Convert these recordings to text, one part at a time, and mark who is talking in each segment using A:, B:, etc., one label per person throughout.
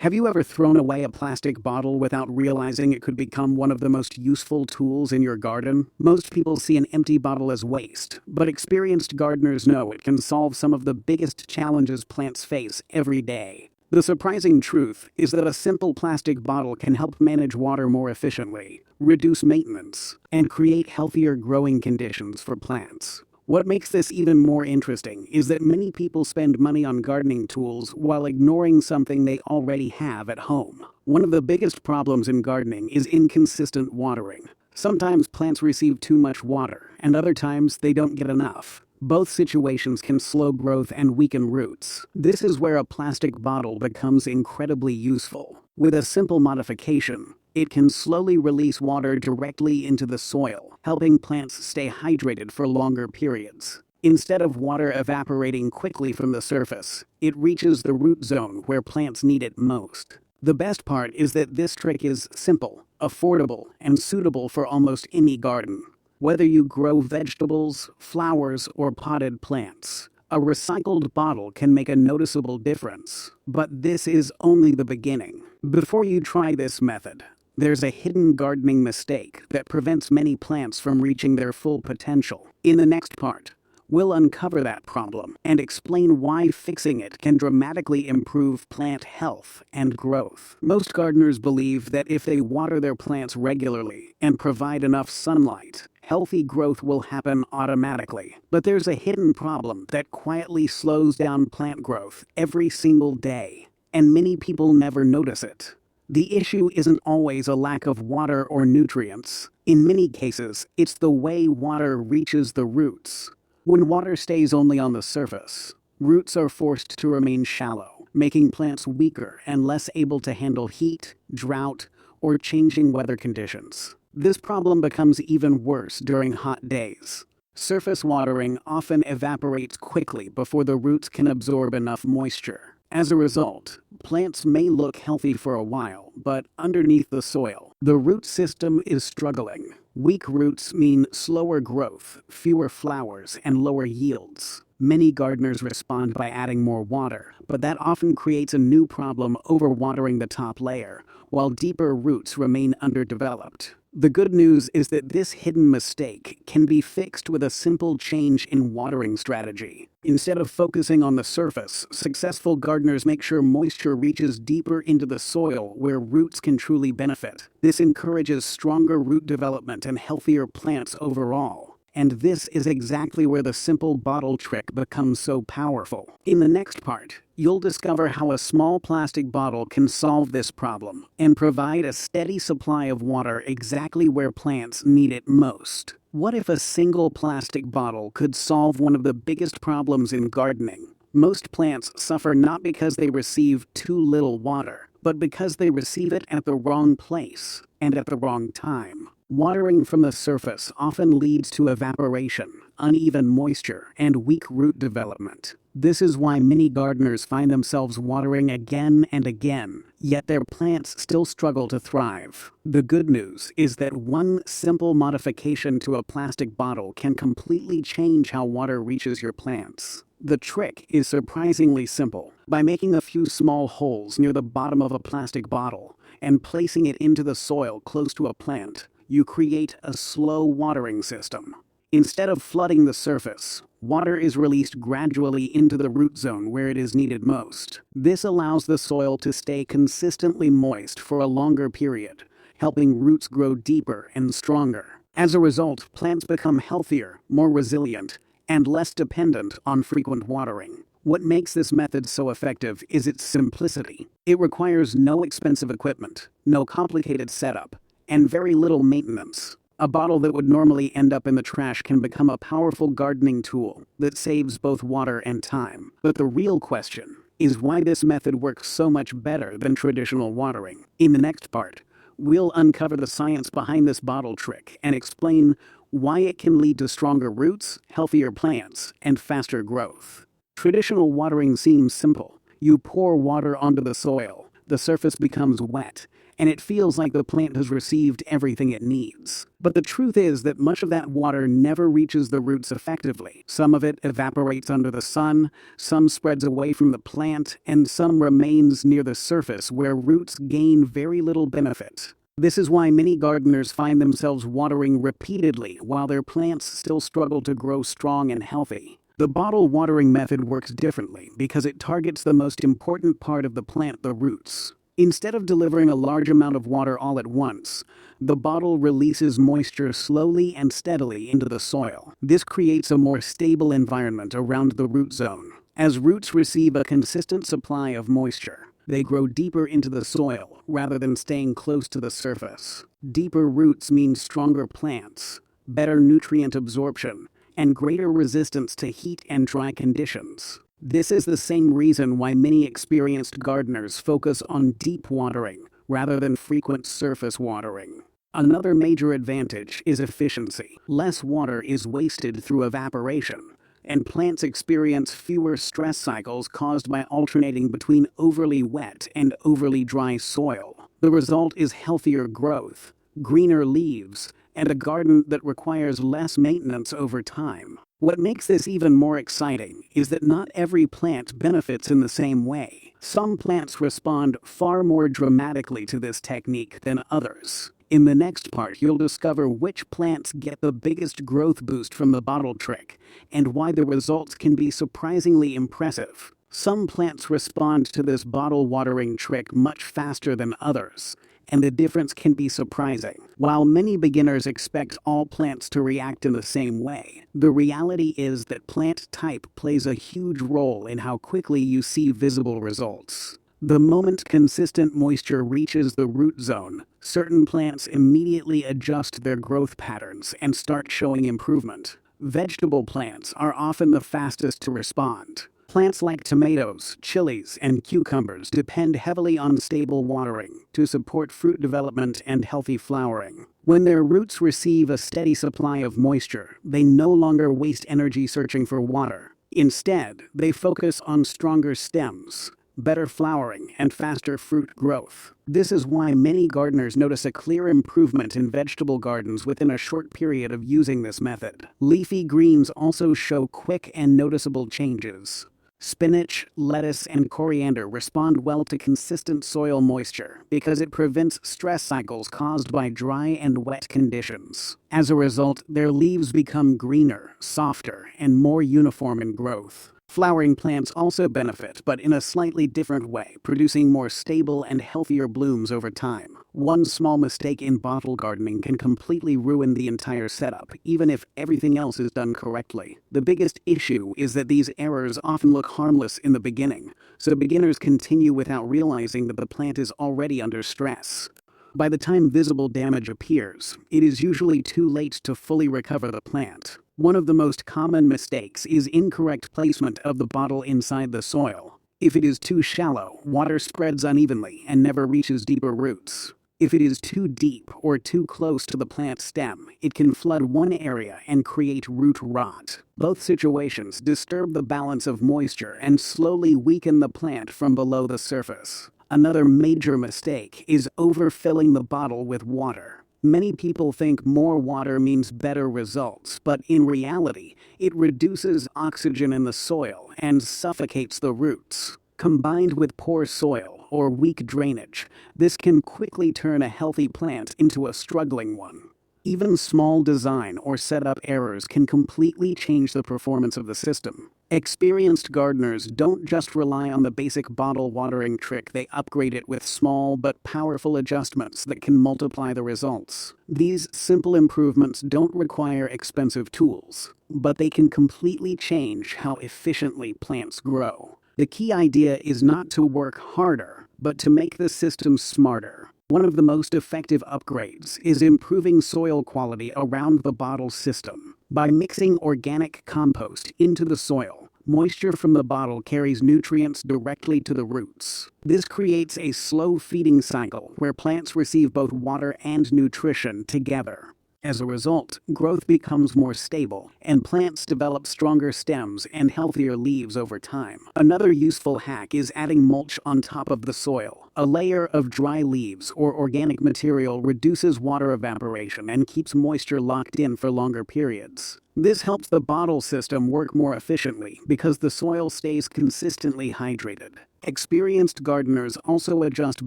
A: Have you ever thrown away a plastic bottle without realizing it could become one of the most useful tools in your garden? Most people see an empty bottle as waste, but experienced gardeners know it can solve some of the biggest challenges plants face every day. The surprising truth is that a simple plastic bottle can help manage water more efficiently, reduce maintenance, and create healthier growing conditions for plants. What makes this even more interesting is that many people spend money on gardening tools while ignoring something they already have at home. One of the biggest problems in gardening is inconsistent watering. Sometimes plants receive too much water, and other times they don't get enough. Both situations can slow growth and weaken roots. This is where a plastic bottle becomes incredibly useful. With a simple modification, it can slowly release water directly into the soil, helping plants stay hydrated for longer periods. Instead of water evaporating quickly from the surface, it reaches the root zone where plants need it most. The best part is that this trick is simple, affordable, and suitable for almost any garden. Whether you grow vegetables, flowers, or potted plants, a recycled bottle can make a noticeable difference. But this is only the beginning. Before you try this method, there's a hidden gardening mistake that prevents many plants from reaching their full potential. In the next part, we'll uncover that problem and explain why fixing it can dramatically improve plant health and growth. Most gardeners believe that if they water their plants regularly and provide enough sunlight, healthy growth will happen automatically. But there's a hidden problem that quietly slows down plant growth every single day, and many people never notice it. The issue isn't always a lack of water or nutrients. In many cases, it's the way water reaches the roots. When water stays only on the surface, roots are forced to remain shallow, making plants weaker and less able to handle heat, drought, or changing weather conditions. This problem becomes even worse during hot days. Surface watering often evaporates quickly before the roots can absorb enough moisture. As a result, plants may look healthy for a while, but underneath the soil, the root system is struggling. Weak roots mean slower growth, fewer flowers, and lower yields. Many gardeners respond by adding more water, but that often creates a new problem: overwatering the top layer, while deeper roots remain underdeveloped. The good news is that this hidden mistake can be fixed with a simple change in watering strategy. Instead of focusing on the surface, successful gardeners make sure moisture reaches deeper into the soil where roots can truly benefit. This encourages stronger root development and healthier plants overall. And this is exactly where the simple bottle trick becomes so powerful. In the next part, you'll discover how a small plastic bottle can solve this problem and provide a steady supply of water exactly where plants need it most. What if a single plastic bottle could solve one of the biggest problems in gardening? Most plants suffer not because they receive too little water, but because they receive it at the wrong place and at the wrong time. Watering from the surface often leads to evaporation, uneven moisture, and weak root development. This is why many gardeners find themselves watering again and again, yet their plants still struggle to thrive. The good news is that one simple modification to a plastic bottle can completely change how water reaches your plants. The trick is surprisingly simple. By making a few small holes near the bottom of a plastic bottle and placing it into the soil close to a plant, you create a slow watering system. Instead of flooding the surface, water is released gradually into the root zone where it is needed most. This allows the soil to stay consistently moist for a longer period, helping roots grow deeper and stronger. As a result, plants become healthier, more resilient, and less dependent on frequent watering. What makes this method so effective is its simplicity. It requires no expensive equipment, no complicated setup, and very little maintenance. A bottle that would normally end up in the trash can become a powerful gardening tool that saves both water and time. But the real question is why this method works so much better than traditional watering. In the next part, we'll uncover the science behind this bottle trick and explain why it can lead to stronger roots, healthier plants, and faster growth. Traditional watering seems simple. You pour water onto the soil, the surface becomes wet, and it feels like the plant has received everything it needs. But the truth is that much of that water never reaches the roots effectively. Some of it evaporates under the sun, some spreads away from the plant, and some remains near the surface where roots gain very little benefit. This is why many gardeners find themselves watering repeatedly while their plants still struggle to grow strong and healthy. The bottle watering method works differently because it targets the most important part of the plant, the roots. Instead of delivering a large amount of water all at once, the bottle releases moisture slowly and steadily into the soil. This creates a more stable environment around the root zone. As roots receive a consistent supply of moisture, they grow deeper into the soil rather than staying close to the surface. Deeper roots mean stronger plants, better nutrient absorption, and greater resistance to heat and dry conditions. This is the same reason why many experienced gardeners focus on deep watering rather than frequent surface watering. Another major advantage is efficiency. Less water is wasted through evaporation, and plants experience fewer stress cycles caused by alternating between overly wet and overly dry soil. The result is healthier growth, greener leaves, and a garden that requires less maintenance over time. What makes this even more exciting is that not every plant benefits in the same way. Some plants respond far more dramatically to this technique than others. In the next part, you'll discover which plants get the biggest growth boost from the bottle trick, and why the results can be surprisingly impressive. Some plants respond to this bottle watering trick much faster than others, and the difference can be surprising. While many beginners expect all plants to react in the same way, the reality is that plant type plays a huge role in how quickly you see visible results. The moment consistent moisture reaches the root zone, certain plants immediately adjust their growth patterns and start showing improvement. Vegetable plants are often the fastest to respond. Plants like tomatoes, chilies, and cucumbers depend heavily on stable watering to support fruit development and healthy flowering. When their roots receive a steady supply of moisture, they no longer waste energy searching for water. Instead, they focus on stronger stems, better flowering, and faster fruit growth. This is why many gardeners notice a clear improvement in vegetable gardens within a short period of using this method. Leafy greens also show quick and noticeable changes. Spinach, lettuce, and coriander respond well to consistent soil moisture because it prevents stress cycles caused by dry and wet conditions. As a result, their leaves become greener, softer, and more uniform in growth. Flowering plants also benefit, but in a slightly different way, producing more stable and healthier blooms over time. One small mistake in bottle gardening can completely ruin the entire setup, even if everything else is done correctly. The biggest issue is that these errors often look harmless in the beginning, so beginners continue without realizing that the plant is already under stress. By the time visible damage appears, it is usually too late to fully recover the plant. One of the most common mistakes is incorrect placement of the bottle inside the soil. If it is too shallow, water spreads unevenly and never reaches deeper roots. If it is too deep or too close to the plant stem, it can flood one area and create root rot. Both situations disturb the balance of moisture and slowly weaken the plant from below the surface. Another major mistake is overfilling the bottle with water. Many people think more water means better results, but in reality, it reduces oxygen in the soil and suffocates the roots. Combined with poor soil or weak drainage, this can quickly turn a healthy plant into a struggling one. Even small design or setup errors can completely change the performance of the system. Experienced gardeners don't just rely on the basic bottle watering trick, they upgrade it with small but powerful adjustments that can multiply the results. These simple improvements don't require expensive tools, but they can completely change how efficiently plants grow. The key idea is not to work harder, but to make the system smarter. One of the most effective upgrades is improving soil quality around the bottle system. By mixing organic compost into the soil, moisture from the bottle carries nutrients directly to the roots. This creates a slow feeding cycle where plants receive both water and nutrition together. As a result, growth becomes more stable, and plants develop stronger stems and healthier leaves over time. Another useful hack is adding mulch on top of the soil. A layer of dry leaves or organic material reduces water evaporation and keeps moisture locked in for longer periods. This helps the bottle system work more efficiently because the soil stays consistently hydrated. Experienced gardeners also adjust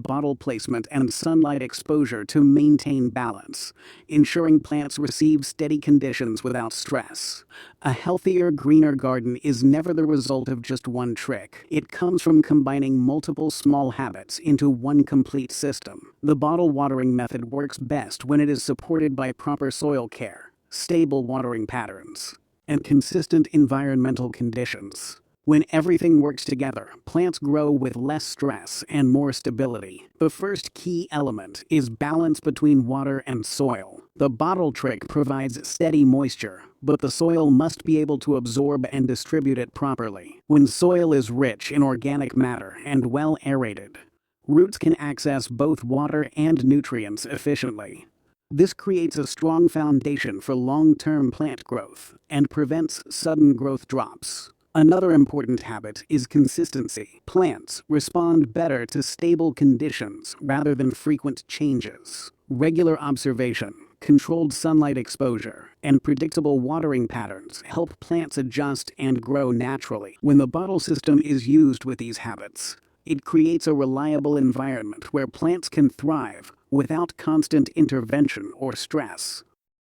A: bottle placement and sunlight exposure to maintain balance, ensuring plants receive steady conditions without stress. A healthier, greener garden is never the result of just one trick. It comes from combining multiple small habits into one complete system. The bottle watering method works best when it is supported by proper soil care, stable watering patterns, and consistent environmental conditions. When everything works together, plants grow with less stress and more stability. The first key element is balance between water and soil. The bottle trick provides steady moisture, but the soil must be able to absorb and distribute it properly. When soil is rich in organic matter and well aerated, roots can access both water and nutrients efficiently. This creates a strong foundation for long-term plant growth and prevents sudden growth drops. Another important habit is consistency. Plants respond better to stable conditions rather than frequent changes. Regular observation, controlled sunlight exposure, and predictable watering patterns help plants adjust and grow naturally. When the bottle system is used with these habits, it creates a reliable environment where plants can thrive without constant intervention or stress.